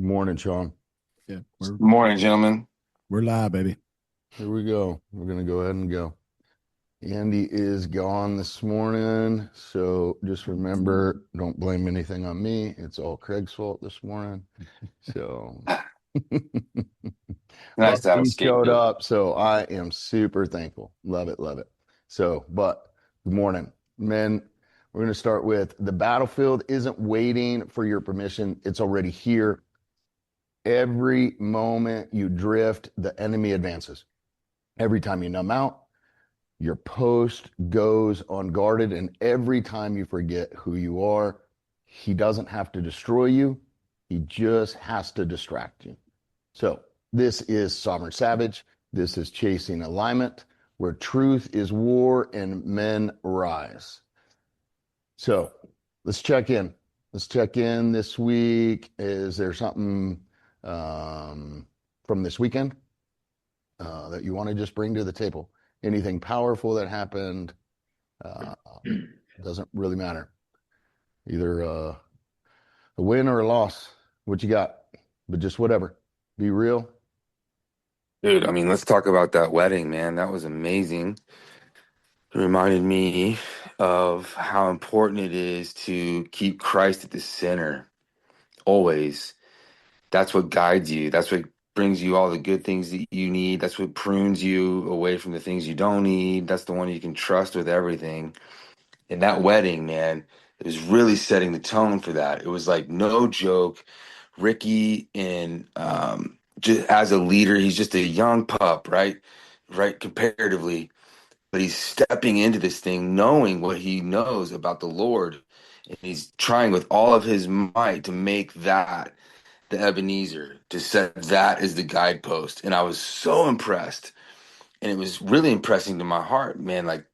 Good morning, Sean. Yeah, Morning, gentlemen. we're live, baby. Here we go. We're going to go ahead and go. Andy is gone this morning. So just remember, don't blame anything on me. It's all Craig's fault this morning. So, Nice but to have a he showed scapegoat. up. So I am super thankful. Love it. Love it. So, but good morning, men. We're going to start with the battlefield isn't waiting for your permission. It's already here. Every moment you drift, the enemy advances. Every time you numb out, your post goes unguarded. And every time you forget who you are, he doesn't have to destroy you. He just has to distract you. So this is Sovereign Savage. This is Chasing Alignment, where truth is war and men rise. So let's check in. Let's check in this week. Is there something from this weekend that you want to just bring to the table? Anything powerful that happened? Uh, doesn't really matter. Either a win or a loss. What you got? But just whatever. Be real. Dude, I mean, let's talk about that wedding, man. That was amazing. It reminded me of how important it is to keep Christ at the center always. That's what guides you. That's what brings you all the good things that you need. That's what prunes you away from the things you don't need. That's the one you can trust with everything. And that wedding, man, it was really setting the tone for that. It was like no joke. Ricky and just as a leader, he's just a young pup, right? Right, comparatively, but he's stepping into this thing knowing what he knows about the Lord, and he's trying with all of his might to make that the Ebenezer, to set that as the guidepost. And I was so impressed, and it was really impressing to my heart, man. Like,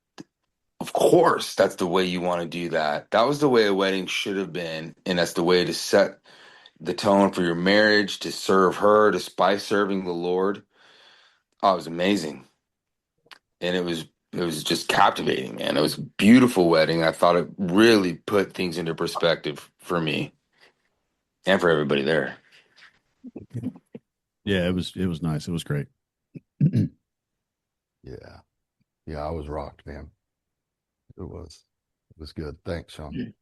of course, that's the way you want to do that. That was the way a wedding should have been, and that's the way to set the tone for your marriage, to serve her, by serving the Lord. Oh, it was amazing. And it was just captivating, man. It was a beautiful wedding. I thought it really put things into perspective for me and for everybody there. Yeah, it was nice. It was great. Yeah. Yeah, I was rocked, man. It was. It was good. Thanks, Sean.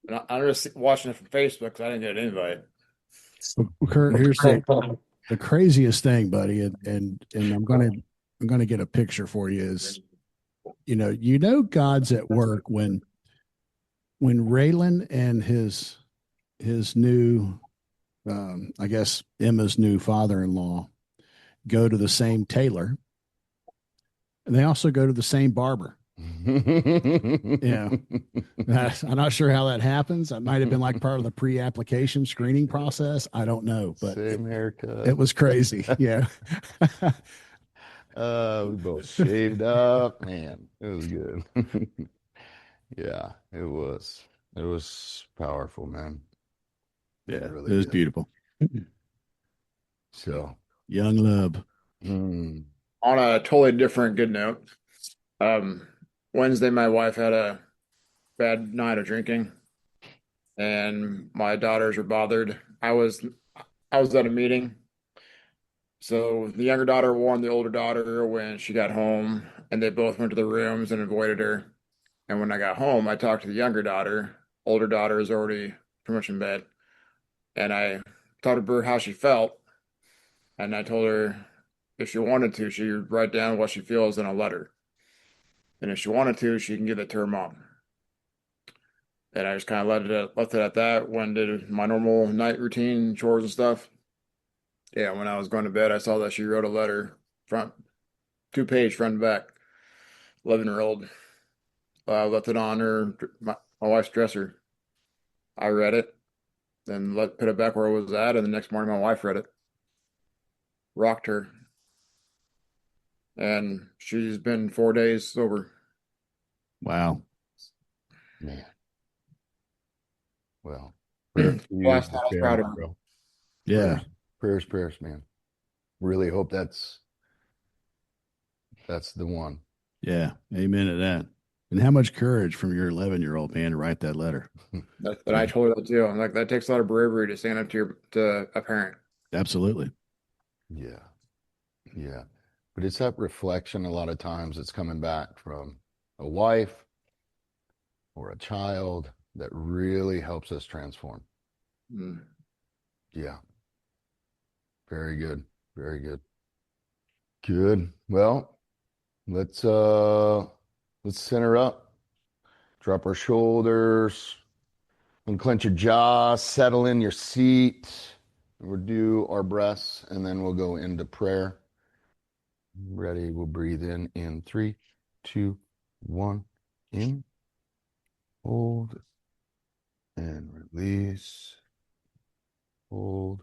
And I'm just watching it from Facebook because I didn't get an invite. Kurt, here's the craziest thing, buddy, and I'm gonna get a picture for you. Is God's at work when Raylan and his new I guess Emma's new father-in-law go to the same tailor, and they also go to the same barber. Yeah. I'm not sure how that happens. That might have been like part of the pre-application screening process. I don't know, but Same haircut. it was crazy. Yeah. We both shaved up, man. It was good. Yeah, it was. It was powerful, man. Yeah. Really It was good. beautiful. So, Young love. mm, On a totally different good note, um, Wednesday my wife had a bad night of drinking, and my daughters were bothered. I was at a meeting, so the younger daughter warned the older daughter when she got home, and they both went to their rooms and avoided her. And when I got home, I talked to the younger daughter. Older daughter is already pretty much in bed, and I talked to her how she felt. And I told her if she wanted to, she would write down what she feels in a letter. And if she wanted to, she can give it to her mom. And I just kind of left it at that. When did my normal night routine, chores and stuff. Yeah, when I was going to bed, I saw that she wrote a letter, front 2 page, front and back, 11-year-old. I left it on my wife's dresser. I read it, then put it back where it was at, and the next morning my wife read it, rocked her, and she's been 4 days sober. Wow. man. Well, prayers to you, Last the night I was proud family, of her. bro. Yeah. Prayers, man. Really hope that's the one. Yeah. Amen to that. And how much courage from your 11-year-old man to write that letter? But I told her that too. I'm like, that takes a lot of bravery to stand up to a parent. Absolutely. Yeah. Yeah. But it's that reflection a lot of times that's coming back from a wife or a child that really helps us transform. Mm. Yeah. Very good. Very good. Good. Well, let's center up, drop our shoulders, unclench your jaw, settle in your seat. We'll do our breaths and then we'll go into prayer. Ready? We'll breathe in 3, 2, 1. In, hold, and release. Hold,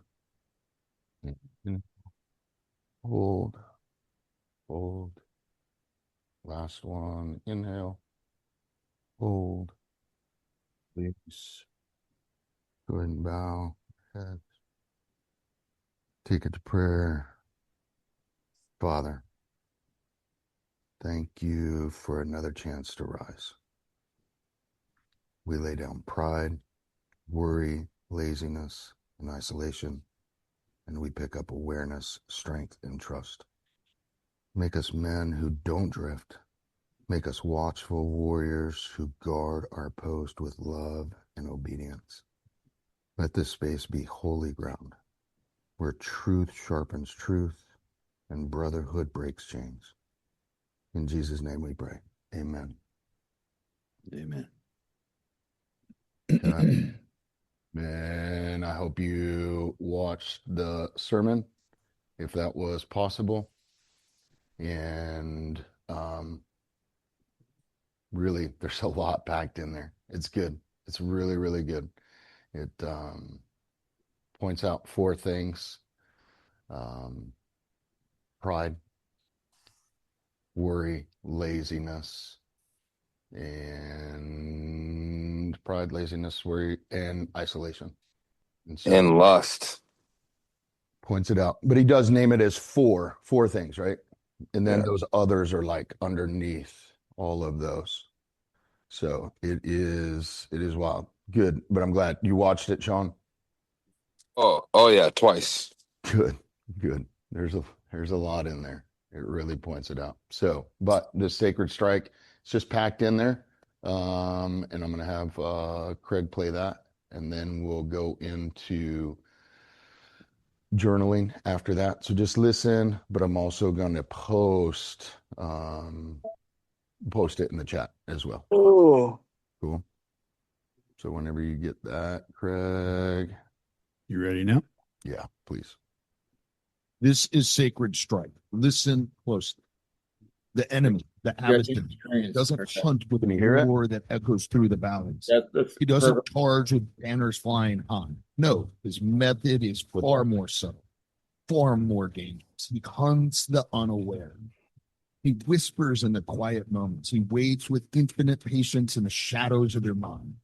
in, hold, hold. Last one. Inhale, hold, release. Go ahead and bow head. Take it to prayer. Father, thank you for another chance to rise. We lay down pride, worry, laziness, and isolation, and we pick up awareness, strength, and trust. Make us men who don't drift. Make us watchful warriors who guard our post with love and obedience. Let this space be holy ground, where truth sharpens truth and brotherhood breaks chains. In Jesus' name we pray. Amen. Amen. Okay. And I hope you watched the sermon, if that was possible. And really, there's a lot packed in there. It's good. It's really, really good. It points out 4 things: pride, worry, laziness, and pride, laziness, worry, and isolation. And so And lust. points it out, but he does name it as four things, right? And then Yeah. those others are like underneath all of those. So it is wild. Good, but I'm glad you watched it, Sean. Oh yeah, twice. Good, good. There's a lot in there. It really points it out. So, but the Sacred Strike, it's just packed in there. And I'm gonna have Craig play that, and then we'll go into journaling after that. So just listen, but I'm also gonna post it in the chat as well. Oh. Cool. So whenever you get that, Craig. You ready now? Yeah, please. This is Sacred Strike. Listen closely. The enemy, the You guys adversary, experience- doesn't okay. hunt with Can a you hear it? roar that echoes through the valleys. That's He doesn't perfect. charge with banners flying high. No, his method is far more subtle, far more dangerous. He hunts the unaware. He whispers in the quiet moments. He waits with infinite patience in the shadows of your mind.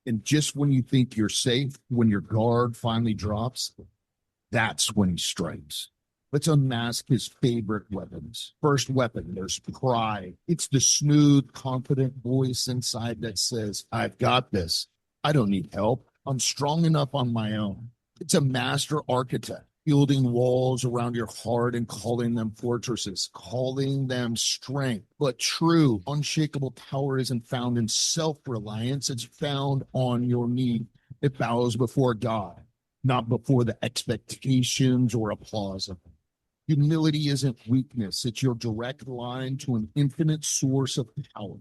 And just when you think you're safe, when your guard finally drops, that's when he strikes. Let's unmask his favorite weapons. First weapon, there's pride. It's the smooth, confident voice inside that says, I've got this. I don't need help. I'm strong enough on my own. It's a master architect, building walls around your heart and calling them fortresses, calling them strength. But true, unshakable power isn't found in self-reliance. It's found on your knee. It bows before God, not before the expectations or applause of him. Humility isn't weakness. It's your direct line to an infinite source of power.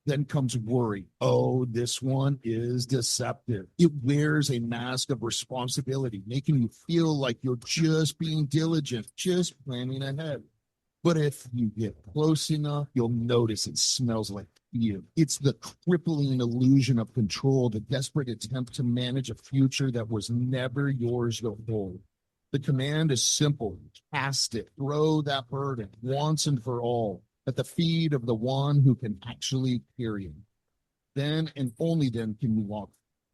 Then comes worry. Oh, this one is deceptive. It wears a mask of responsibility, making you feel like you're just being diligent, just planning ahead. But if you get close enough, you'll notice it smells like fear. It's the crippling illusion of control, the desperate attempt to manage a future that was never yours to hold. The command is simple. Cast it. Throw that burden once and for all at the feet of the one who can actually carry you. Then and only then can you walk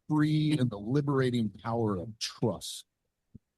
free in the liberating power of trust.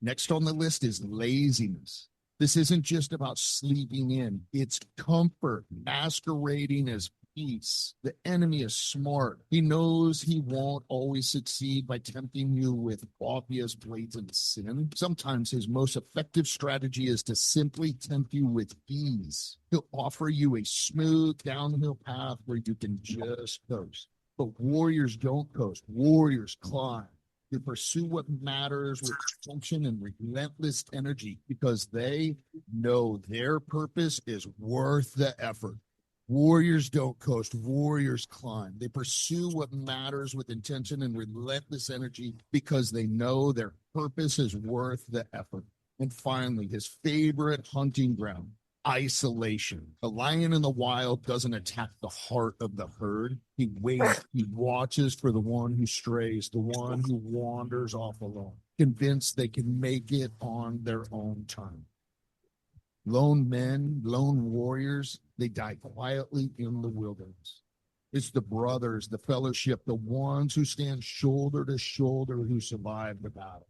Next on the list is laziness. This isn't just about sleeping in. It's comfort masquerading as peace. The enemy is smart. He knows he won't always succeed by tempting you with obvious blatant sin. Sometimes his most effective strategy is to simply tempt you with ease. He'll offer you a smooth downhill path where you can just coast. But warriors don't coast. Warriors climb. They pursue what matters with function and relentless energy because they know their purpose is worth the effort. Warriors don't coast, warriors climb. They pursue what matters with intention and relentless energy because they know their purpose is worth the effort. And finally, his favorite hunting ground, isolation. A lion in the wild doesn't attack the heart of the herd. He waits, he watches for the one who strays, the one who wanders off alone, convinced they can make it on their own time. Lone men, lone warriors, they die quietly in the wilderness. It's the brothers, the fellowship, the ones who stand shoulder to shoulder who survive the battle.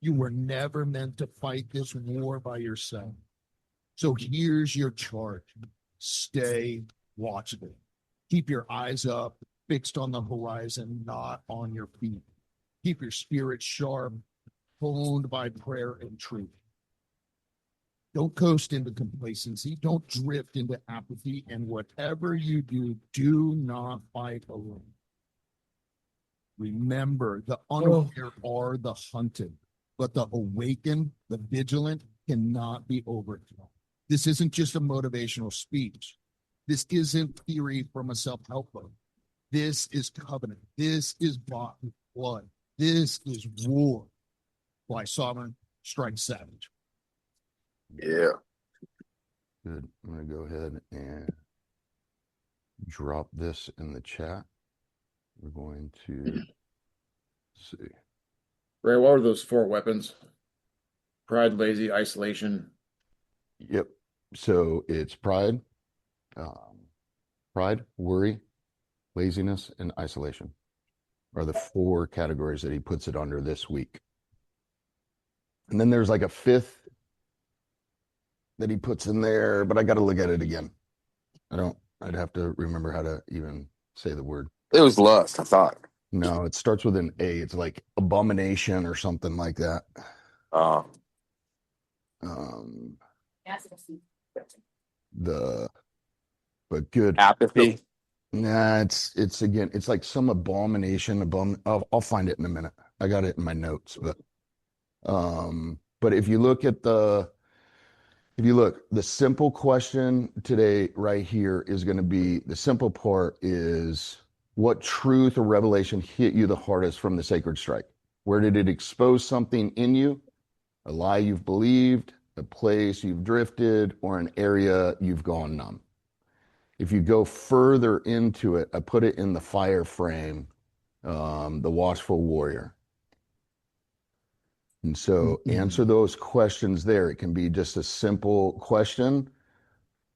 You were never meant to fight this war by yourself. So here's your charge. Stay watchful. Keep your eyes up, fixed on the horizon, not on your feet. Keep your spirit sharp, honed by prayer and truth. Don't coast into complacency. Don't drift into apathy. And whatever you do, do not fight alone. Remember, the unaware are the hunted, but the awakened, the vigilant, cannot be overthrown. This isn't just a motivational speech. This isn't theory from a self-help book. This is covenant. This is bought with blood. This is war. Why sovereign strikes savage. Yeah. Good. I'm going to go ahead and drop this in the chat. We're going to see. Ray, what were those 4 weapons? Pride, lazy, isolation. Yep. So it's pride, worry, laziness, and isolation are the 4 categories that he puts it under this week. And then there's like a 5th that he puts in there, but I got to look at it again. I'd have to remember how to even say the word. It was lust, I thought. No, it starts with an A. It's like abomination or something like that. But good. Apathy. Nah, it's again, it's like some abomination. I'll find it in a minute. I got it in my notes, but if you look, the simple question today right here is going to be, the simple part is, what truth or revelation hit you the hardest from the sacred strike? Where did it expose something in you? A lie you've believed, a place you've drifted, or an area you've gone numb? If you go further into it, I put it in the fire frame, the watchful warrior. And so answer those questions there. It can be just a simple question,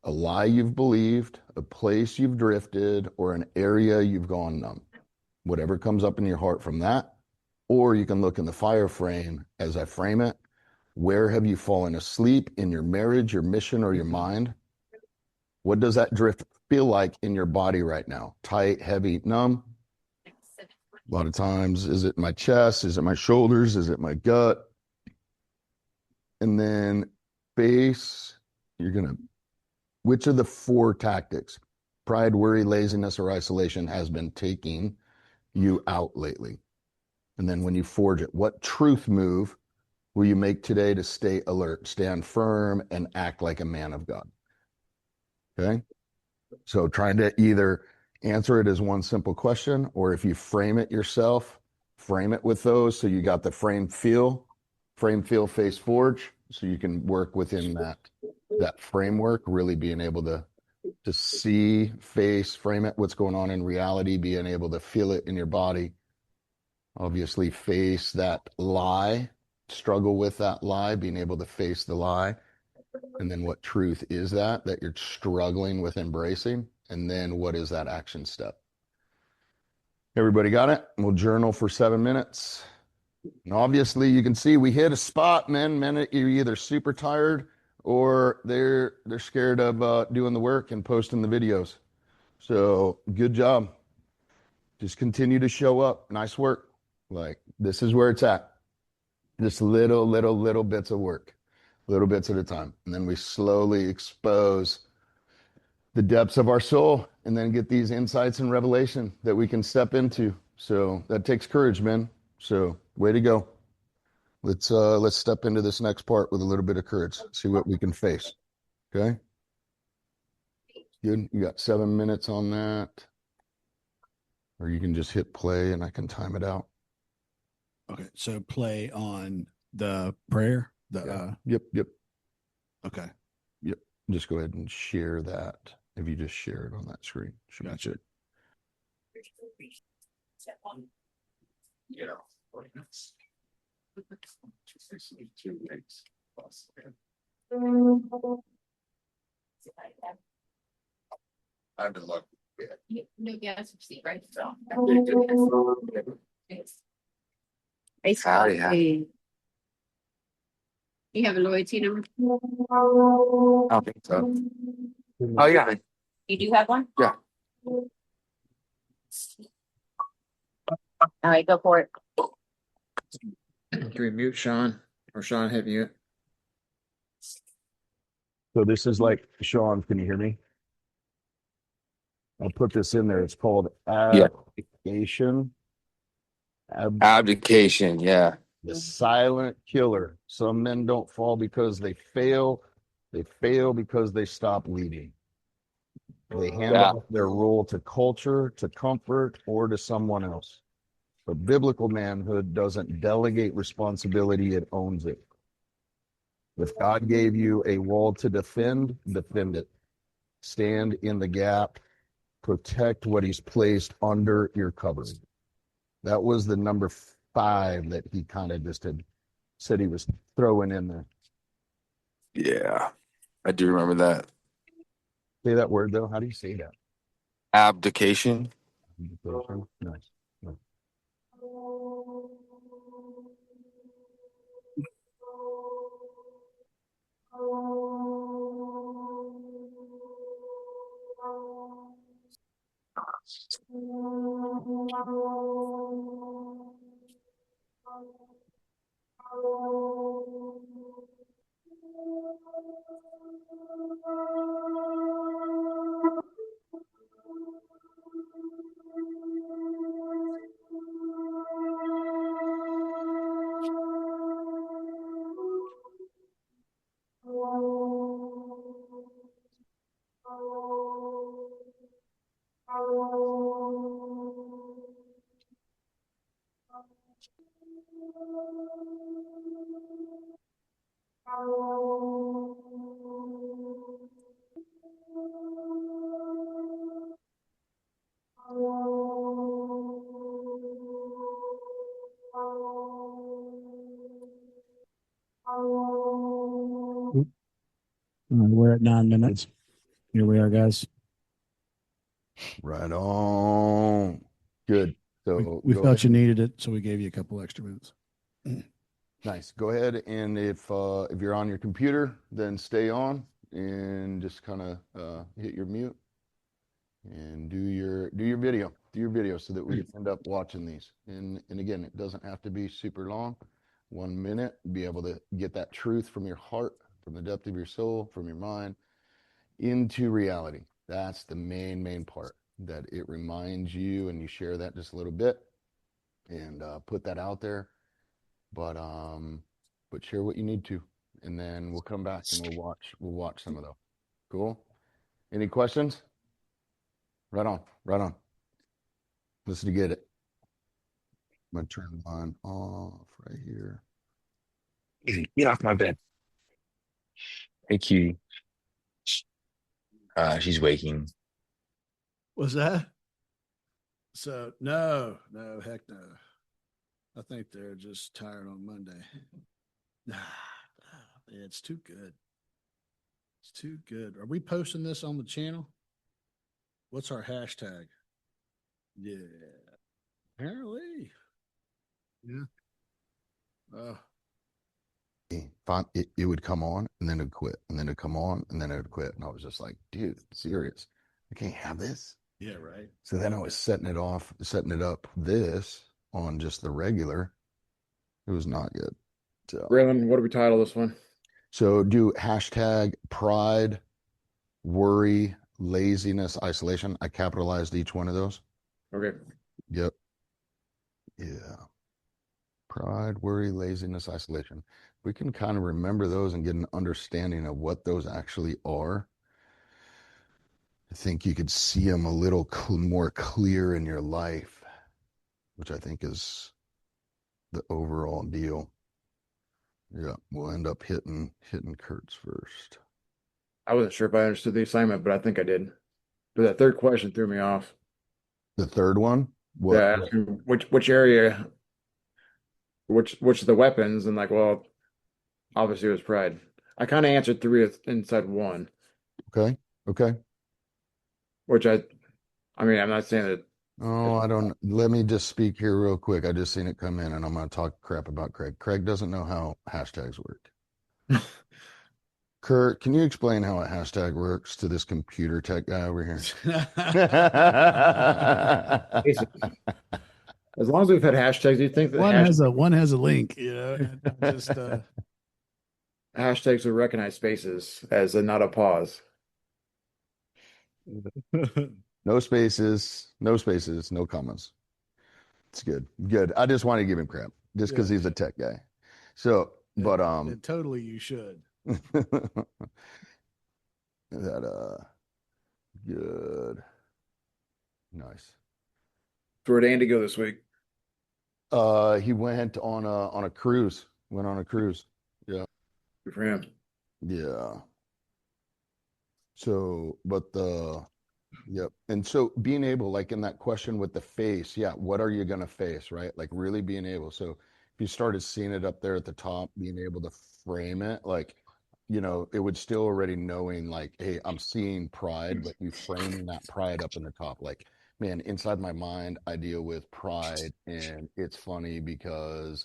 a lie you've believed, a place you've drifted, or an area you've gone numb. Whatever comes up in your heart from that. Or you can look in the fire frame as I frame it. Where have you fallen asleep in your marriage, your mission, or your mind? What does that drift feel like in your body right now? Tight, heavy, numb? A lot of times, is it my chest? Is it my shoulders? Is it my gut? And then base, which of the 4 tactics, pride, worry, laziness, or isolation, has been taking you out lately? And then when you forge it, what truth move will you make today to stay alert, stand firm, and act like a man of God? Okay? So trying to either answer it as one simple question, or if you frame it yourself, frame it with those. So you got the frame, feel, face, forge. So you can work within that framework, really being able to see, face, frame it, what's going on in reality, being able to feel it in your body. Obviously face that lie, struggle with that lie, being able to face the lie. And then what truth is that you're struggling with embracing? And then what is that action step? Everybody got it? We'll journal for 7 minutes. And obviously you can see we hit a spot, men. You're either super tired or they're scared of doing the work and posting the videos. So good job. Just continue to show up. Nice work. Like this is where it's at. Just little bits of work, little bits at a time. And then we slowly expose the depths of our soul and then get these insights and revelation that we can step into. So that takes courage, man. So way to go. Let's step into this next part with a little bit of courage. See what we can face. Okay. Good. You got 7 minutes on that. Or you can just hit play and I can time it out. Okay. So play on the prayer. Yep. Okay. Yep. Just go ahead and share that. If you just share it on that screen. Gotcha. I've been looking. No gas receipt, right? Howdy, howdy. You have a loyalty number? I don't think so. Oh, yeah. You do have one? Yeah. All right, go for it. Can we mute Sean? Or Sean hit mute? So this is like, Sean, can you hear me? I'll put this in there. It's called Yeah. abdication. Abdication. Yeah. The silent killer. Some men don't fall because they fail. They fail because they stop leading. They hand off their role to culture, to comfort, or to someone else. But biblical manhood doesn't delegate responsibility, it owns it. If God gave you a wall to defend, defend it. Stand in the gap. Protect what he's placed under your covering. That was the number 5 that he kind of just had said he was throwing in there. Yeah. I do remember that. Say that word though. How do you say that? Abdication. Nice. We're at 9 minutes. Here we are, guys. Right on. Good. So We go felt you ahead. needed it, so we gave you a couple extra minutes. Nice. Go ahead, and if you're on your computer, then stay on and just kind of hit your mute and do your video. Do your video so that we end up watching these. And again, it doesn't have to be super long. 1 minute, be able to get that truth from your heart, from the depth of your soul, from your mind into reality. That's the main part, that it reminds you, and you share that just a little bit and put that out there. But share what you need to, and then we'll come back and we'll watch some of those. Cool. Any questions? Right on. Let's get it. I'm gonna turn mine off right here. Easy. Get off my bed. Hey, cutie. She's waking. Was that? So no, heck no. I think they're just tired on Monday. It's too good. It's too good. Are we posting this on the channel? What's our hashtag? Yeah. Apparently. Yeah. it would come on and then it'd quit and then it'd come on and then it would quit. And I was just like, dude, serious. I can't have this. Yeah, right. So then I was setting it up this on just the regular. It was not good. So, Braylon, what do we title this one? so do hashtag pride, worry, laziness, isolation. I capitalized each one of those. Okay. Yep. Yeah. Pride, worry, laziness, isolation. We can kind of remember those and get an understanding of what those actually are. I think you could see them a little more clear in your life, which I think is the overall deal. Yeah, we'll end up hitting Kurt's first. I wasn't sure if I understood the assignment, but I think I did. But that third question threw me off. The third one, what? Yeah, asking which area, which of the weapons, and like, well, obviously it was pride. I kind of answered three inside one, Okay, okay. which I mean, I'm not saying that. Oh, I don't. Let me just speak here real quick. I just seen it come in, and I'm going to talk crap about Craig. Craig doesn't know how hashtags work. Kurt, can you explain how a hashtag works to this computer tech guy over here? As long as we've had hashtags, you think that one has a link, and just hashtags will recognize spaces as a not a pause. No spaces, no commas. It's good. Good. I just want to give him crap just because he's a tech guy. So, but and totally you should. that good. Nice. Where'd Andy go this week? He went on a cruise. Went on a cruise. Yeah. Good for him. Yeah. So, but yep. And so being able, like in that question with the face, yeah, what are you going to face, right? Like really being able. So if you started seeing it up there at the top, being able to frame it, like, it would still already knowing like, hey, I'm seeing pride, but you framing that pride up in the top. Like, man, inside my mind, I deal with pride and it's funny because,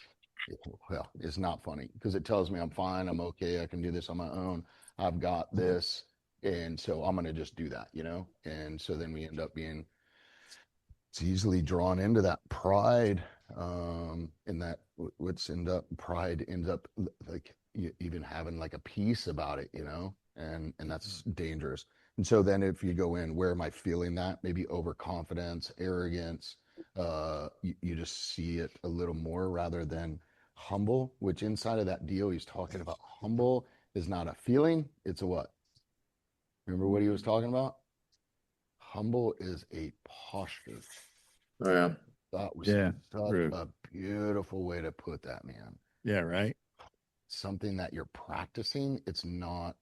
well, it's not funny because it tells me I'm fine, I'm okay, I can do this on my own, I've got this. And so I'm going to just do that, And so then we end up being, it's easily drawn into that pride. And that pride ends up like even having like a piece about it, and that's dangerous. And so then if you go in, where am I feeling that? Maybe overconfidence, arrogance, you just see it a little more rather than humble, which inside of that deal, he's talking about humble is not a feeling. It's a what? Remember what he was talking about? Humble is a posture. Oh, yeah. That was Yeah, such true. a beautiful way to put that, man. Yeah, right. Something that you're practicing. It's not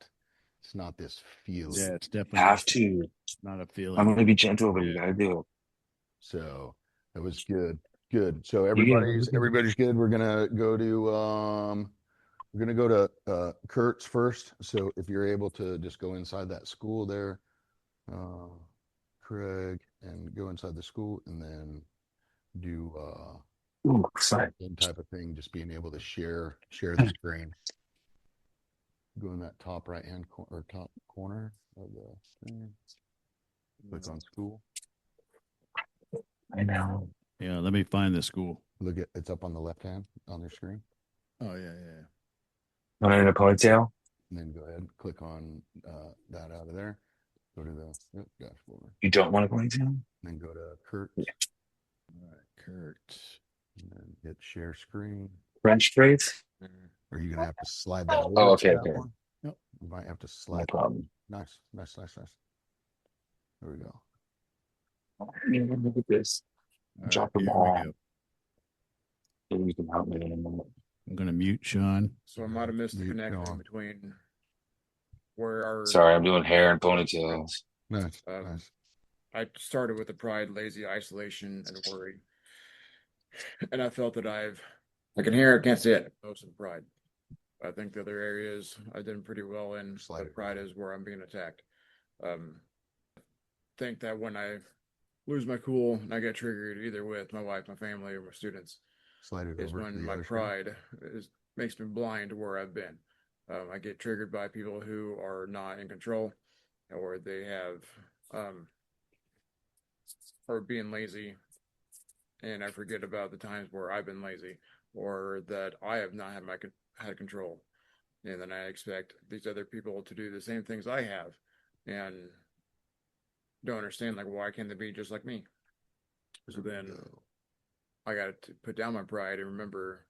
this feeling. Yeah, it's definitely Have to. not a I'm feeling. going to be gentle, but you got to do it. So it was good. Good. So You get it. everybody's good. We're gonna go to Kurt's first. So if you're able to just go inside that school there, Craig, and go inside the school and then do Ooh, sorry. same type of thing, just being able to share the screen. Go in that top right hand or top corner of the screen. Click on school. I know. Yeah, let me find the school. Look at it's up on the left hand on their screen. Oh yeah. Want to in a ponytail? And then go ahead, click on that out of there. Go to the dashboard. You don't want a ponytail? And then go to Kurt. Yeah. All right, Kurt. And then hit share screen. French braids? Or you're gonna have to slide that over. Oh, okay, that okay. one. Yep. You might have to No slide. problem. Nice. There we go. Look at this. All Drop right, them here we all. go. Maybe you can help me in a minute. I'm gonna mute Sean. So I might have missed the Mute connection Sean. between where our Sorry, I'm doing hair and ponytails. Nice. I started with the pride, lazy, isolation, and worry. And I felt that I can hear it, can't see it. Most of the pride. I think the other areas I did pretty well in. Slide The it. pride is where I'm being attacked. I think that when I lose my cool and I get triggered either with my wife, my family, or my students, Slide it is over to when the my other screen. pride is makes me blind to where I've been. I get triggered by people who are not in control, or they have or being lazy, and I forget about the times where I've been lazy or that I have not had control, and then I expect these other people to do the same things I have, and don't understand like why can't they be just like me? So then I got to put down my pride and remember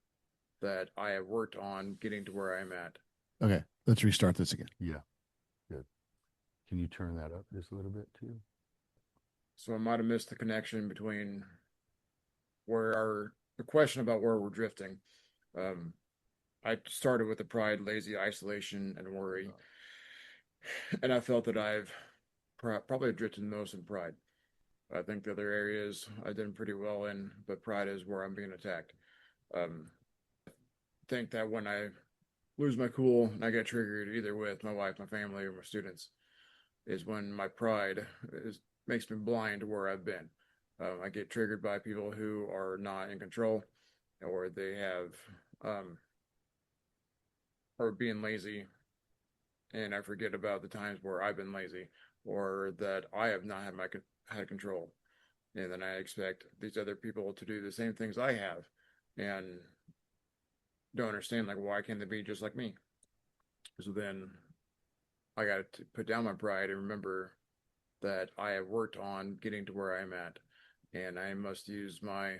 that I have worked on getting to where I'm at. Okay, let's restart this again. Yeah. Good. Can you turn that up just a little bit too? So I might have missed the connection between the question about where we're drifting. I started with the pride, lazy, isolation, and worry, and I felt that I've probably drifted the most in pride. I think the other areas I did pretty well in, but pride is where I'm being attacked. I think that when I lose my cool and I get triggered either with my wife, my family, or my students, is when my pride makes me blind to where I've been. I get triggered by people who are not in control, or they have or being lazy, and I forget about the times where I've been lazy or that I have not had control, and then I expect these other people to do the same things I have, and don't understand like why can't they be just like me? So then I got to put down my pride and remember that I have worked on getting to where I'm at, and I must use my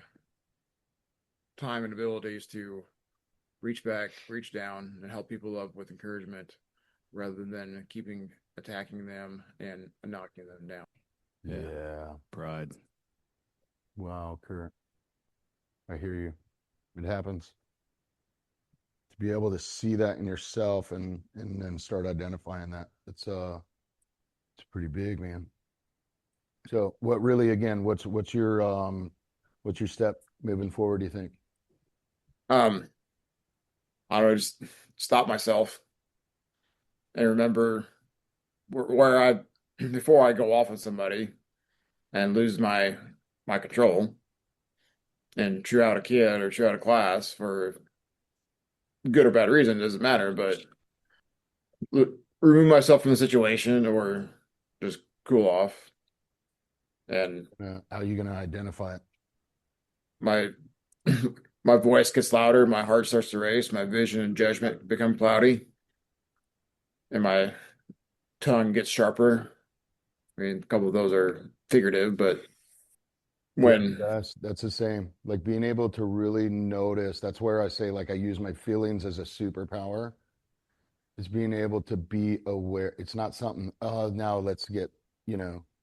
time and abilities to reach back, reach down, and help people up with encouragement rather than keeping attacking them and knocking them down. Yeah. Pride. Wow, Kurt. I hear you. It happens. To be able to see that in yourself and then start identifying that. It's pretty big, man. So what really again, what's your step moving forward, do you think? I would just stop myself and remember where I before I go off on somebody and lose my control and chew out a kid or chew out a class for good or bad reason, it doesn't matter, but remove myself from the situation or just cool off. And How are you going to identify it? my my voice gets louder, my heart starts to race, my vision and judgment become cloudy, and my tongue gets sharper. I mean, a couple of those are figurative, but when That's the same. Like being able to really notice, that's where I say like I use my feelings as a superpower. Is being able to be aware. It's not something, now let's get,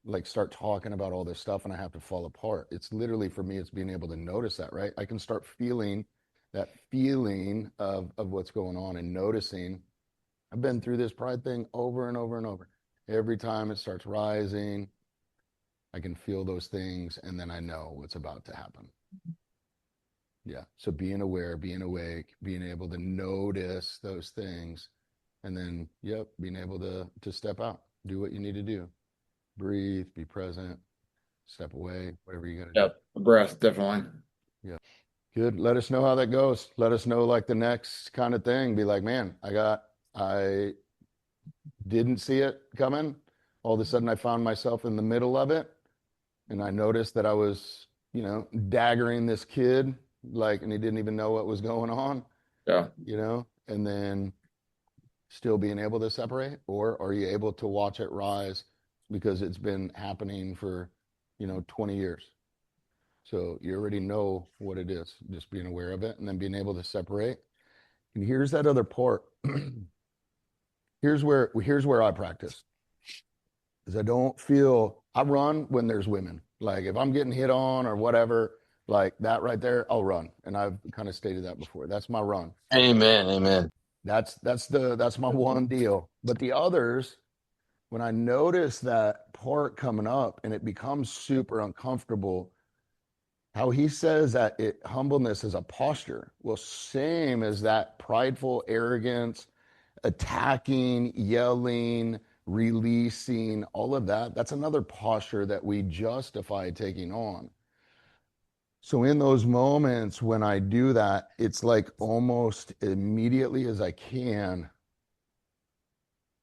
like start talking about all this stuff and I have to fall apart. It's literally for me, it's being able to notice that, right? I can start feeling that feeling of what's going on and noticing. I've been through this pride thing over and over and over. Every time it starts rising, I can feel those things and then I know what's about to happen. Yeah. So being aware, being awake, being able to notice those things, and then, yep, being able to step out, do what you need to do, breathe, be present, step away, whatever you got to yep, breath definitely. do. Yeah. Good. Let us know how that goes. Let us know like the next kind of thing. Be like, man, I didn't see it coming. All of a sudden I found myself in the middle of it. And I noticed that I was, daggering this kid, like, and he didn't even know what was going on, Yeah. And then still being able to separate, or are you able to watch it rise because it's been happening for 20 years? So you already know what it is, just being aware of it and then being able to separate. And here's that other part. here's where I practice, is I run when there's women. Like if I'm getting hit on or whatever, like that right there, I'll run. And I've kind of stated that before. That's my run. Amen. Amen. That's my one deal. But the others, when I notice that part coming up and it becomes super uncomfortable, how he says that humbleness is a posture. Well, same as that prideful arrogance, attacking, yelling, releasing, all of that. That's another posture that we justify taking on. So in those moments when I do that, it's like almost immediately as I can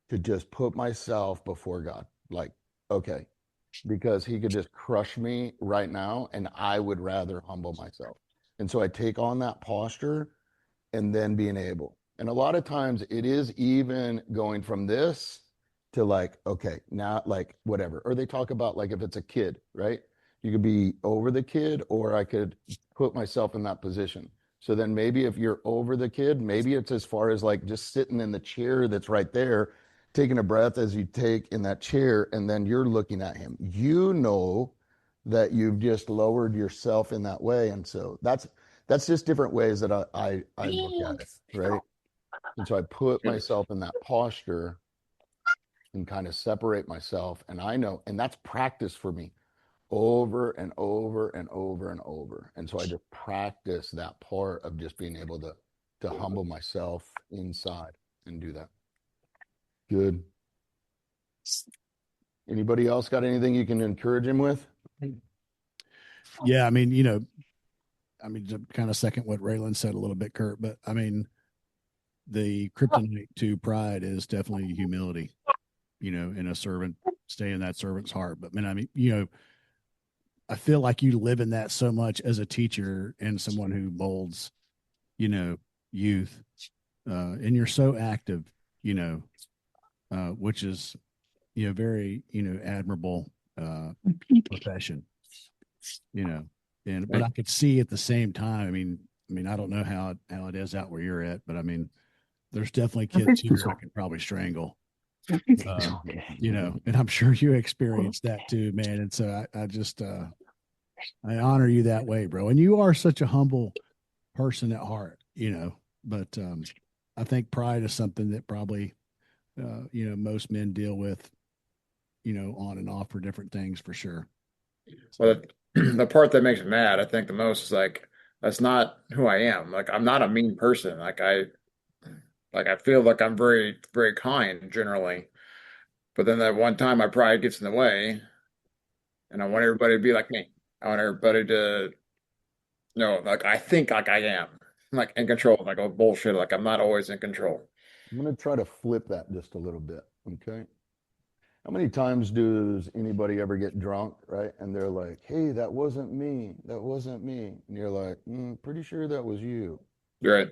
to just put myself before God. Like, okay, because he could just crush me right now and I would rather humble myself. And so I take on that posture and then being able. And a lot of times it is even going from this to like, okay, now like whatever. Or they talk about like if it's a kid, right? You could be over the kid, or I could put myself in that position. So then maybe if you're over the kid, maybe it's as far as like just sitting in the chair that's right there, taking a breath as you take in that chair, and then you're looking at him. You know that you've just lowered yourself in that way. And so that's just different ways that I look at it, right? And so I put myself in that posture and kind of separate myself. And I know, and that's practice for me over and over and over and over. And so I just practice that part of just being able to humble myself inside and do that. Good. Anybody else got anything you can encourage him with? Yeah, I mean, to kind of second what Raylan said a little bit, Kurt, but I mean, the kryptonite to pride is definitely humility, in a servant, stay in that servant's heart. But man, I mean, I feel like you live in that so much as a teacher and someone who molds, youth, and you're so active, which is, very, admirable, profession, but I could see at the same time, I mean, I don't know how it is out where you're at, but I mean, there's definitely kids who I could probably strangle, and I'm sure you experienced that too, man. And so I just, I honor you that way, bro. And you are such a humble person at heart, but, I think pride is something that probably, most men deal with, on and off for different things for sure. So the part that makes me mad, I think the most is like that's not who I am. Like I'm not a mean person. Like I feel like I'm very, very kind generally. But then that one time my pride gets in the way and I want everybody to be like me. I want everybody to know like I think like I am. Like in control. Like oh bullshit. Like I'm not always in control. I'm going to try to flip that just a little bit. Okay. How many times does anybody ever get drunk, right? And they're like, hey, that wasn't me. That wasn't me. And you're like, pretty sure that was you. You're right.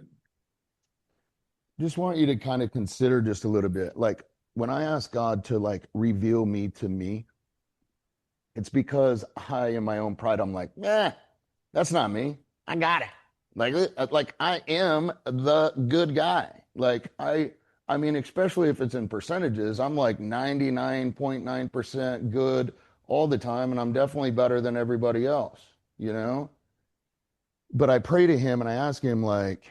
Just want you to kind of consider just a little bit. Like when I ask God to like reveal me to me, it's because I, in my own pride, I'm like, that's not me. I got it. Like I am the good guy. I mean, especially if it's in percentages, I'm like 99.9% good all the time, and I'm definitely better than everybody else, you know? But I pray to him and I ask him, like,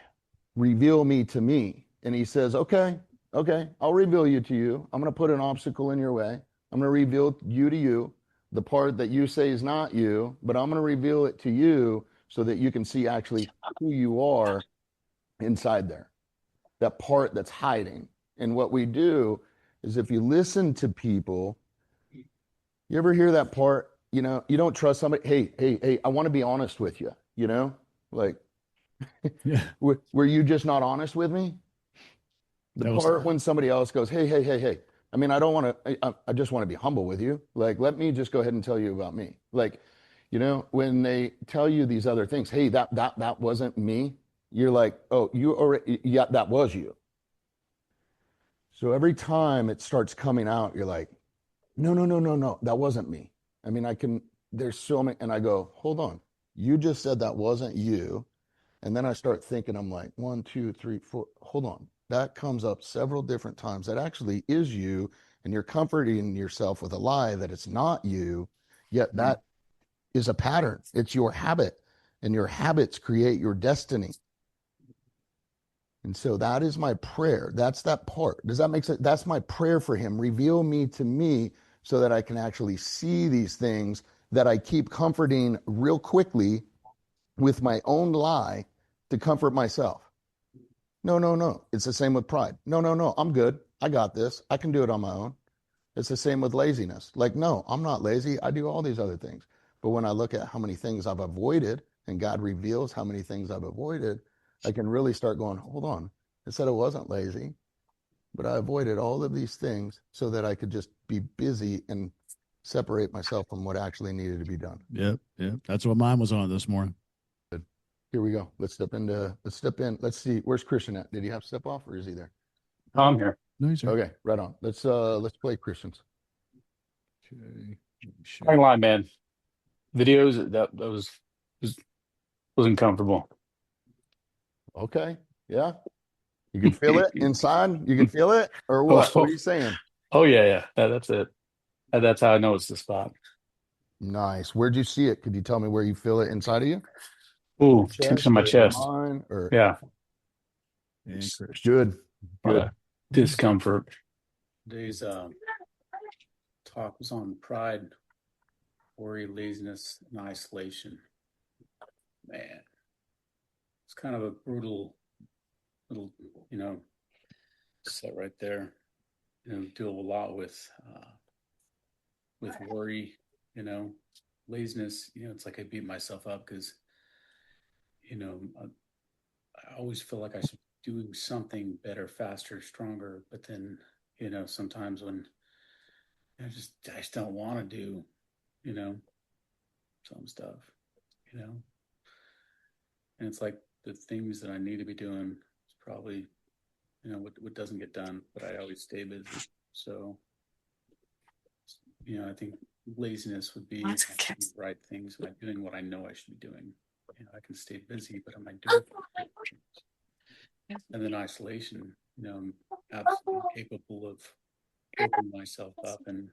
reveal me to me. And he says, okay, I'll reveal you to you. I'm going to put an obstacle in your way. I'm going to reveal you to you, the part that you say is not you, but I'm going to reveal it to you so that you can see actually who you are inside there, that part that's hiding. And what we do is if you listen to people, you ever hear that part, you don't trust somebody. Hey, I want to be honest with you, like, Yeah. were you just not honest with me? The That was, part when somebody else goes, hey. I mean, I don't want to, I just want to be humble with you. Like, let me just go ahead and tell you about me. Like, when they tell you these other things, hey, that wasn't me. You're like, oh, you already, yeah, that was you. So every time it starts coming out, you're like, no, that wasn't me. I mean, there's so many, and I go, hold on. You just said that wasn't you. And then I start thinking, I'm like, 1, 2, 3, 4, hold on. That comes up several different times. That actually is you. And you're comforting yourself with a lie that it's not you. Yet that is a pattern. It's your habit. And your habits create your destiny. And so that is my prayer. That's that part. Does that make sense? That's my prayer for him. Reveal me to me so that I can actually see these things that I keep comforting real quickly with my own lie to comfort myself. No. It's the same with pride. No. I'm good. I got this. I can do it on my own. It's the same with laziness. Like, no, I'm not lazy. I do all these other things. But when I look at how many things I've avoided and God reveals how many things I've avoided, I can really start going, hold on. I said I wasn't lazy, but I avoided all of these things so that I could just be busy and separate myself from what actually needed to be done. Yep. That's what mine was on this morning. Here we go. Let's step in. Let's see. Where's Christian at? Did he have to step off or is he there? I'm here. No, he's there. Okay, right on. Let's play Christians. Okay. I ain't lying, man. Videos that wasn't comfortable. Okay. Yeah. You can feel it inside. You can feel it or what? What are you saying? Oh yeah. That's it. That's how I know it's the spot. Nice. Where'd you see it? Could you tell me where you feel it inside of you? Ooh, Chest tension in my or chest. mind or Yeah. And good. Good. Discomfort. Today's talk was on pride, worry, laziness, and isolation. Man, it's kind of a brutal little, set right there. Deal a lot with worry, laziness. It's like I beat myself up because, I always feel like I should be doing something better, faster, stronger. But then, sometimes when I just don't want to do, some stuff, and it's like the things that I need to be doing is probably, what doesn't get done, but I always stay busy. So, I think laziness would be the right things. Am I doing what I know I should be doing? I can stay busy, but am I doing things? And then isolation, I'm absolutely capable of opening myself up and,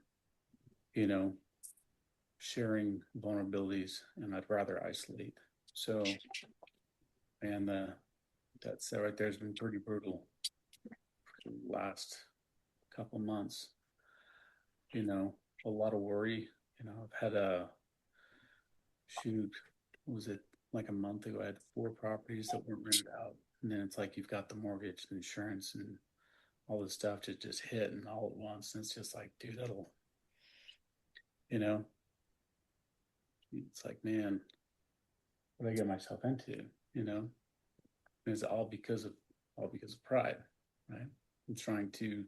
sharing vulnerabilities, and I'd rather isolate. So, and that's right there has been pretty brutal for the last couple months. A lot of worry. I've had was it like a month ago? I had 4 properties that weren't rented out, and then it's like you've got the mortgage, and insurance, and all this stuff to just hit and all at once, and it's just like, dude, that'll, it's like, man, what did I get myself into? And it's all because of pride, right? I'm trying to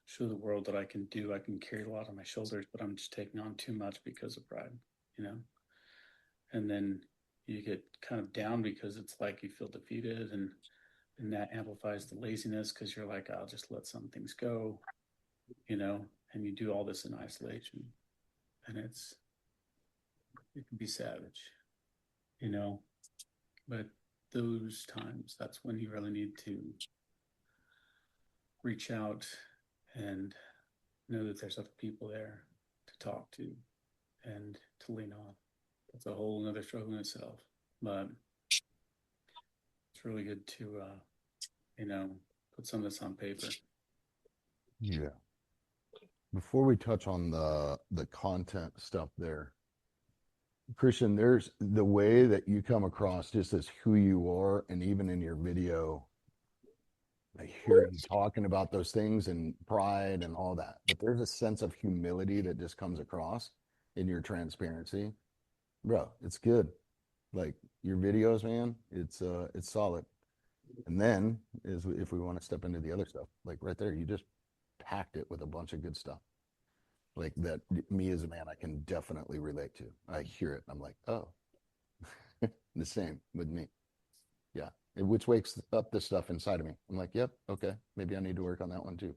show the world that I can carry a lot on my shoulders, but I'm just taking on too much because of pride, and then you get kind of down because it's like you feel defeated, and that amplifies the laziness because you're like, I'll just let some things go, and you do all this in isolation, and it can be savage, but those times, that's when you really need to reach out and know that there's other people there to talk to and to lean on. That's a whole nother struggle in itself, but it's really good to put some of this on paper. Yeah. Before we touch on the content stuff there, Christian, there's the way that you come across just as who you are, and even in your video, I hear you talking about those things and pride and all that, but there's a sense of humility that just comes across in your transparency. Bro, it's good. Like your videos, man, it's solid. And then if we want to step into the other stuff, like right there, you just packed it with a bunch of good stuff. Like that me as a man, I can definitely relate to. I hear it. I'm like, oh, the same with me. Yeah. Which wakes up the stuff inside of me. I'm like, yep, okay, maybe I need to work on that one too.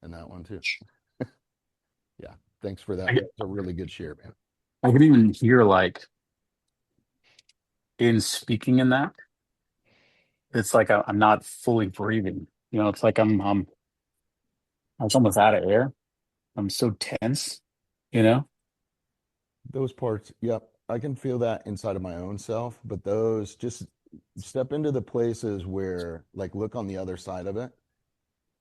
And that one too. Yeah. Thanks for that. It's a really good share, man. I could even hear like in speaking in that, it's like I'm not fully breathing. It's like I'm almost out of air. I'm so tense, Those parts, yep. I can feel that inside of my own self, but those just step into the places where, like, look on the other side of it.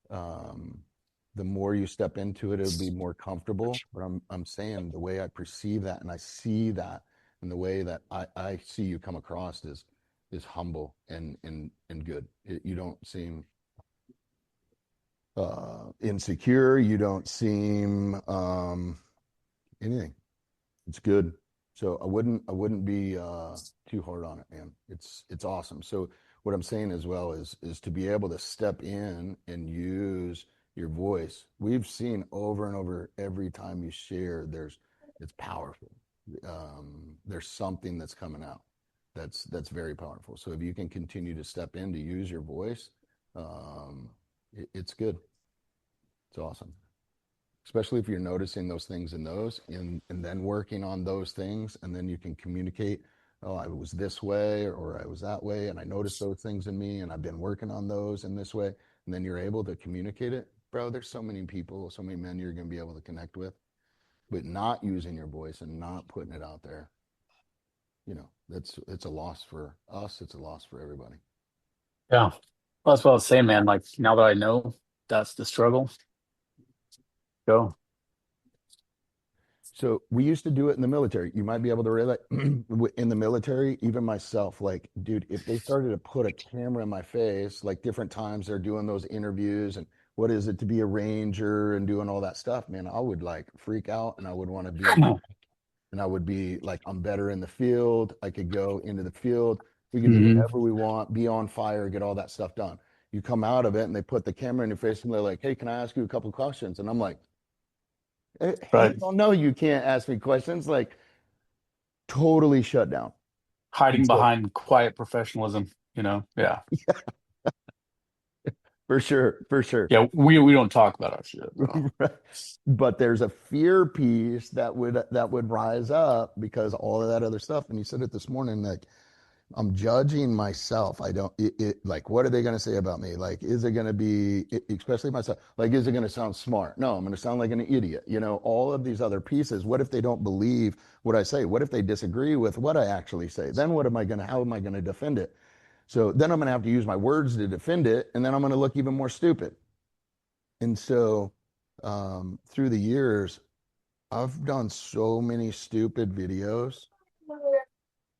The more you step into it, it'll be more comfortable. But I'm saying the way I perceive that and I see that, and the way that I see you come across is humble and good. You don't seem insecure. You don't seem anything. It's good. So I wouldn't be too hard on it, man. It's awesome. So what I'm saying as well is to be able to step in and use your voice. We've seen over and over every time you share, it's powerful. There's something that's coming out that's very powerful. So if you can continue to step in to use your voice, it's good. It's awesome. Especially if you're noticing those things in those and then working on those things, and then you can communicate, oh, I was this way or I was that way, and I noticed those things in me, and I've been working on those in this way, and then you're able to communicate it. Bro, there's so many people, so many men you're going to be able to connect with, but not using your voice and not putting it out there. It's a loss for us. It's a loss for everybody. Yeah. Well, that's what I was saying, man. Like now that I know that's the struggle, go. So we used to do it in the military. You might be able to relate in the military, even myself, like, dude, if they started to put a camera in my face, like different times they're doing those interviews and what is it to be a ranger and doing all that stuff, man, I would like freak out and I would want to be and I would be like, I'm better in the field. I could go into the field. We could do Mhm. whatever we want, be on fire, get all that stuff done. You come out of it and they put the camera in your face and they're like, hey, can I ask you a couple of questions? And I'm like, Right. hell no, you can't ask me questions. Like totally shut down. And Hiding so, behind quiet professionalism, Yeah. for sure, for sure. Yeah, we don't talk about our shit, bro. Right. But there's a fear piece that would rise up because all of that other stuff. And you said it this morning, like I'm judging myself. I don't, like, what are they going to say about me? Like, is it going to be, especially myself, like, is it going to sound smart? No, I'm going to sound like an idiot. All of these other pieces. What if they don't believe what I say? What if they disagree with what I actually say? Then how am I going to defend it? So then I'm going to have to use my words to defend it. And then I'm going to look even more stupid. And so, through the years, I've done so many stupid videos.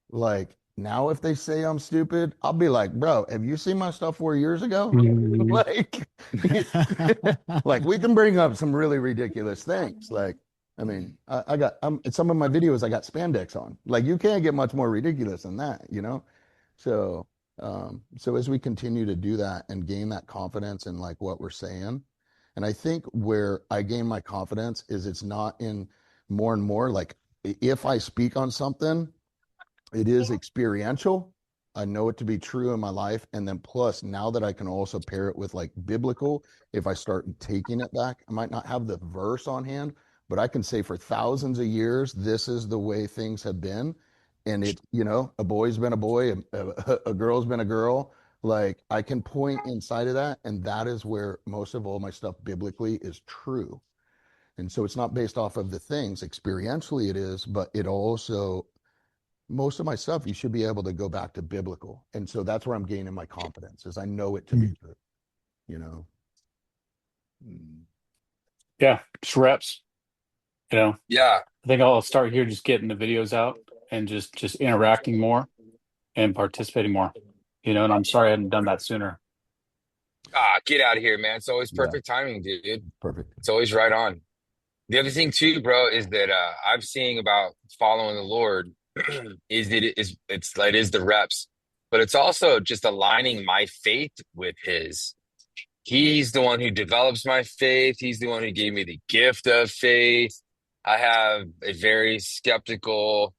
Like now, if they say I'm stupid, I'll be like, bro, have you seen my stuff 4 years ago? Mhm. Like, like we can bring up some really ridiculous things. Like, I mean, I got some of my videos I got spandex on. Like, you can't get much more ridiculous than that. So as we continue to do that and gain that confidence in like what we're saying, and I think where I gain my confidence is it's not in more and more like if I speak on something it is experiential. I know it to be true in my life. And then plus, now that I can also pair it with like biblical, if I start taking it back, I might not have the verse on hand, but I can say for thousands of years, this is the way things have been. And a boy's been a boy, a girl's been a girl. Like I can point inside of that. And that is where most of all my stuff biblically is true. And so it's not based off of the things. Experientially, it is, but it also most of my stuff you should be able to go back to biblical, and so that's where I'm gaining my confidence is I know it to be true. you know Yeah, just reps. Yeah. I think I'll start here, just getting the videos out and just interacting more and participating more. And I'm sorry I hadn't done that sooner. Ah, get out of here, man. It's always yeah, perfect timing, dude. perfect. It's always right on. The other thing too, bro, is that I'm seeing about following the Lord is that it is the reps, but it's also just aligning my faith with His. He's the one who develops my faith. He's the one who gave me the gift of faith. I have a very skeptical,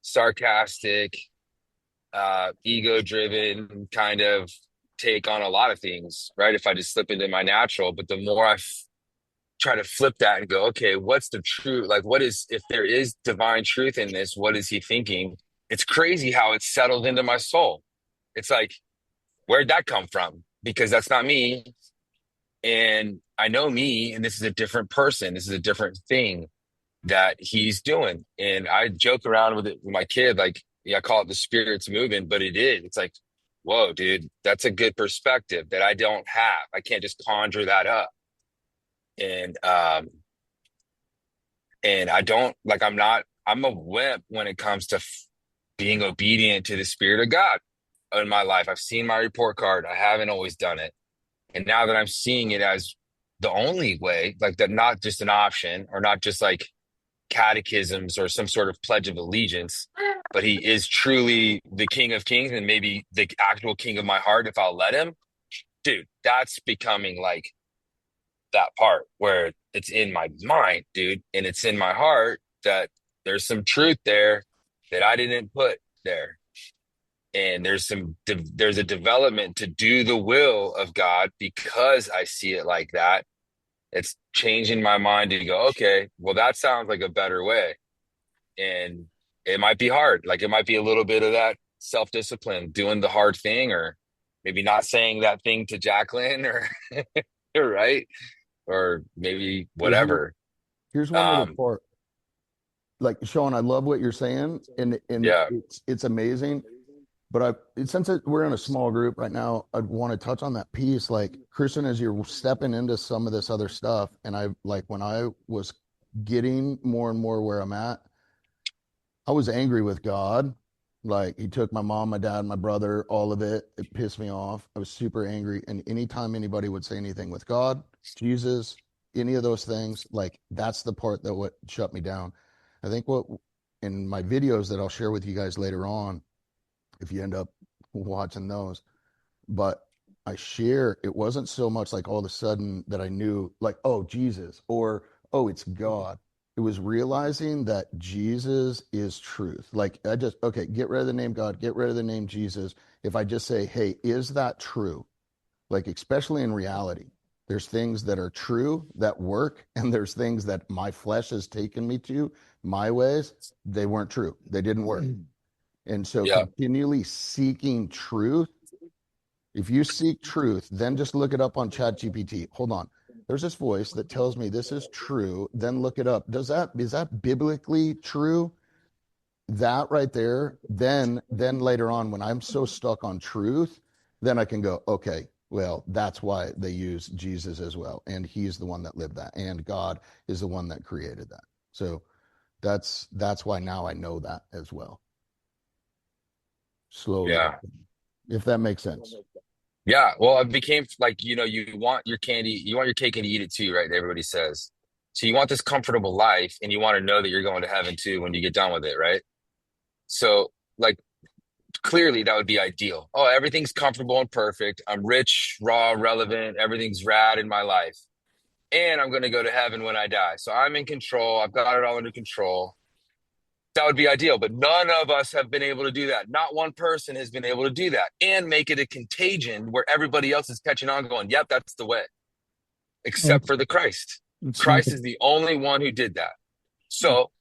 sarcastic, ego-driven kind of take on a lot of things, right? If I just slip into my natural, but the more I try to flip that and go, okay, what's the truth? Like, if there is divine truth in this, what is he thinking? It's crazy how it's settled into my soul. It's like, where'd that come from? Because that's not me. And I know me, and this is a different person. This is a different thing that he's doing. And I joke around with it with my kid, like, yeah, I call it the spirits moving, but it is. It's like, whoa, dude, that's a good perspective that I don't have. I can't just conjure that up. And I don't like I'm a wimp when it comes to being obedient to the Spirit of God in my life. I've seen my report card. I haven't always done it. And now that I'm seeing it as the only way, like that, not just an option or not just like catechisms or some sort of pledge of allegiance, but he is truly the King of Kings and maybe the actual king of my heart if I'll let him, dude, that's becoming like that part where it's in my mind, dude, and it's in my heart that there's some truth there that I didn't put there. And there's a development to do the will of God because I see it like that. It's changing my mind to go, okay, well, that sounds like a better way. And it might be hard. Like it might be a little bit of that self-discipline, doing the hard thing, or maybe not saying that thing to Jacqueline or right. Or maybe Well, whatever. here's one other part. Like Sean, I love what you're saying, and Yeah. it's amazing. But since we're in a small group right now, I'd want to touch on that piece. Like, Christian, as you're stepping into some of this other stuff, and when I was getting more and more where I'm at, I was angry with God. Like, he took my mom, my dad, my brother, all of it. It pissed me off. I was super angry. And anytime anybody would say anything with God, Jesus, any of those things, like, that's the part that what shut me down. I think what in my videos that I'll share with you guys later on, if you end up watching those. But I share, it wasn't so much like all of a sudden that I knew, like, oh, Jesus, or oh, it's God. It was realizing that Jesus is truth. Like, okay, get rid of the name God, get rid of the name Jesus. If I just say, hey, is that true? Like, especially in reality, there's things that are true that work, and there's things that my flesh has taken me to, my ways, they weren't true. They didn't work. And so Yeah. continually seeking truth. If you seek truth, then just look it up on ChatGPT. Hold on. There's this voice that tells me this is true. Then look it up. Is that biblically true? That right there. Then later on, when I'm so stuck on truth, then I can go, okay, well, that's why they use Jesus as well. And he's the one that lived that. And God is the one that created that. So that's why now I know that as well. Slowly. Yeah. If that makes sense. Yeah. Well, it became like, you want your candy, you want your cake and you eat it too, right? Everybody says. So you want this comfortable life and you want to know that you're going to heaven too when you get done with it, right? So like clearly that would be ideal. Oh, everything's comfortable and perfect. I'm rich, raw, relevant, everything's rad in my life. And I'm going to go to heaven when I die. So I'm in control. I've got it all under control. That would be ideal, but none of us have been able to do that. Not one person has been able to do that and make it a contagion where everybody else is catching on going, yep, that's the way, except for the Christ. Christ is the only one who did that. So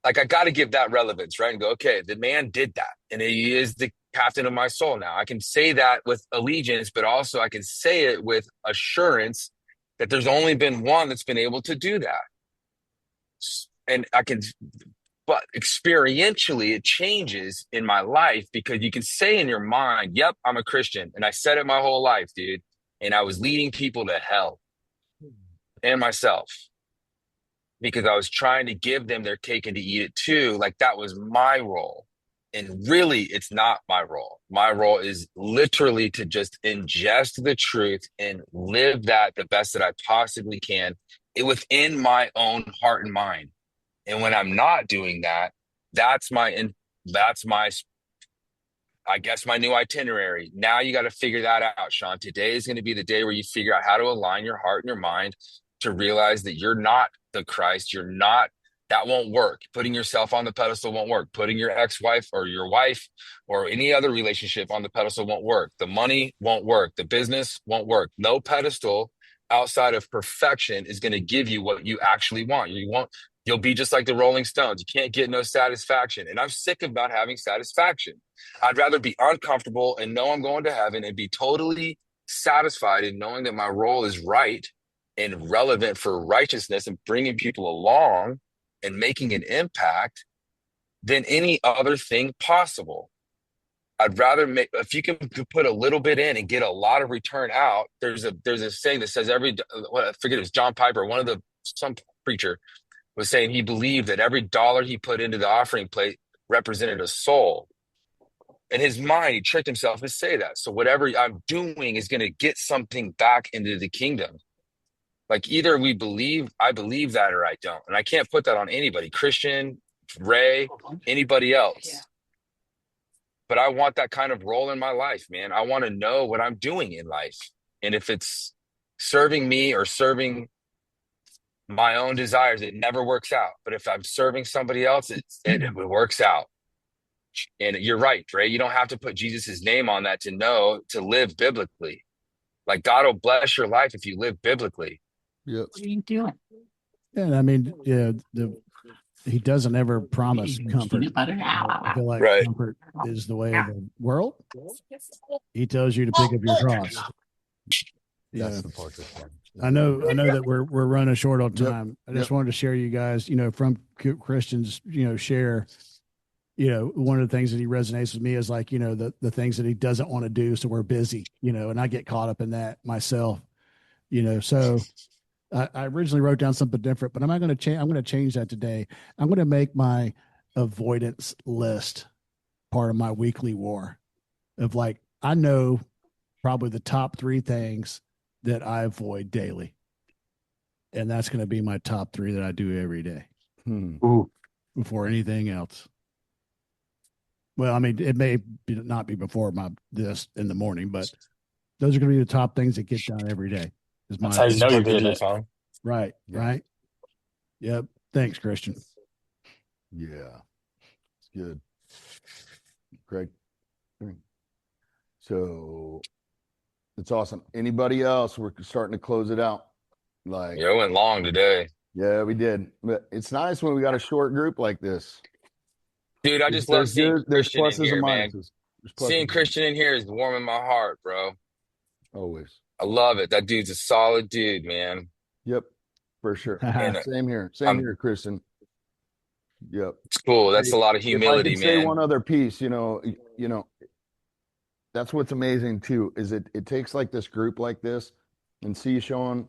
like, I got to give that relevance, right? And go, okay, the man did that. And he is the captain of my soul now. I can say that with allegiance, but also I can say it with assurance that there's only been one that's been able to do that. And but experientially, it changes in my life because you can say in your mind, yep, I'm a Christian. And I said it my whole life, dude. And I was leading people to hell and myself because I was trying to give them their cake and to eat it too. Like that was my role. And really, it's not my role. My role is literally to just ingest the truth and live that the best that I possibly can within my own heart and mind. And when I'm not doing that, that's my, I guess, my new itinerary. Now you got to figure that out, Sean. Today is going to be the day where you figure out how to align your heart and your mind to realize that you're not the Christ. You're not, that won't work. Putting yourself on the pedestal won't work. Putting your ex-wife or your wife or any other relationship on the pedestal won't work. The money won't work. The business won't work. No pedestal outside of perfection is going to give you what you actually want. You'll be just like the Rolling Stones. You can't get no satisfaction. And I'm sick of not having satisfaction. I'd rather be uncomfortable and know I'm going to heaven and be totally satisfied in knowing that my role is right and relevant for righteousness and bringing people along and making an impact than any other thing possible. I'd rather if you can put a little bit in and get a lot of return out. There's a saying that says I forget it was John Piper, some preacher was saying he believed that every dollar he put into the offering plate represented a soul. In his mind, he tricked himself to say that. So whatever I'm doing is going to get something back into the kingdom. Like either I believe that, or I don't. And I can't put that on anybody, Christian, Ray, anybody else. But I want that kind of role in my life, man. I want to know what I'm doing in life. And if it's serving me or serving my own desires, it never works out. But if I'm serving somebody else, it works out. And you're right, Ray. You don't have to put Jesus's name on that to live biblically. Like God will bless your life if you live biblically. Yep. What are you doing? And I mean, yeah, he doesn't ever promise comfort. Peanut butter. I feel like Right. comfort is the way of the world. He tells you to pick up your cross. Yeah. That's the part that's fun. I know that we're running short on time. I just wanted to share you guys, from Christian's, share, one of the things that he resonates with me is like, the things that he doesn't want to do. So we're busy, and I get caught up in that myself, so I originally wrote down something different, but I'm not going to change. I'm going to change that today. I'm going to make my avoidance list part of my weekly war of like, I know probably the top 3 things that I avoid daily. And that's going to be my top 3 that I do every day before anything else. Well, I mean, it may not be before this in the morning, but those are going to be the top things that get done every day. That's how you know you're doing it. Right. Yeah. Right. Yep. Thanks, Christian. Yeah. It's good. Greg. So it's awesome. Anybody else? We're starting to close it out. Like, Yeah, it went long today. yeah, we did. But it's nice when we got a short group like this. Dude, I just love seeing There's Christian in pluses here, and man. minuses. Seeing Christian in here is warming my heart, bro. Always. I love it. That dude's a solid dude, man. Yep, for sure. And Same here. Same here, Christian. Yep. it's cool. That's a lot of If I humility, could say man. one other piece, that's what's amazing too, is it takes like this group like this and see Sean,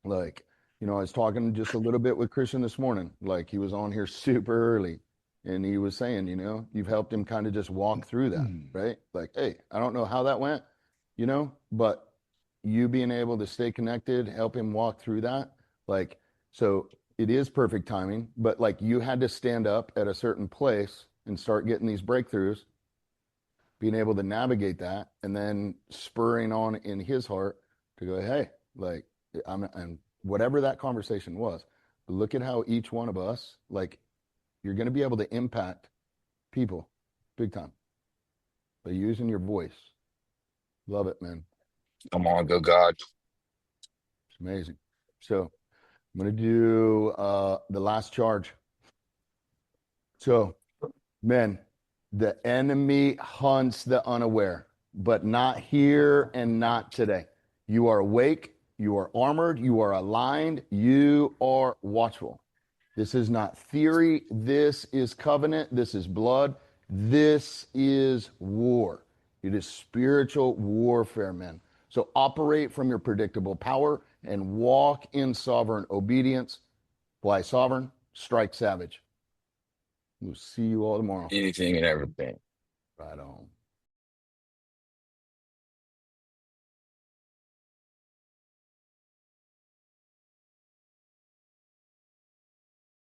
like, I was talking just a little bit with Christian this morning. Like he was on here super early and he was saying, you've helped him kind of just walk through that, right? Like, hey, I don't know how that went, but you being able to stay connected, help him walk through that. Like, so it is perfect timing, but like you had to stand up at a certain place and start getting these breakthroughs, being able to navigate that, and then spurring on in his heart to go, hey, like, and whatever that conversation was, look at how each one of us, like, you're going to be able to impact people big time by using your voice. Love it, man. Come on, go God. It's amazing. So I'm going to do the last charge. So, men, the enemy hunts the unaware, but not here and not today. You are awake, you are armored, you are aligned, you are watchful. This is not theory. This is covenant. This is blood. This is war. It is spiritual warfare, men. So operate from your predictable power and walk in sovereign obedience. Fly sovereign, strike savage. We'll see you all tomorrow. Anything and everything. Right on.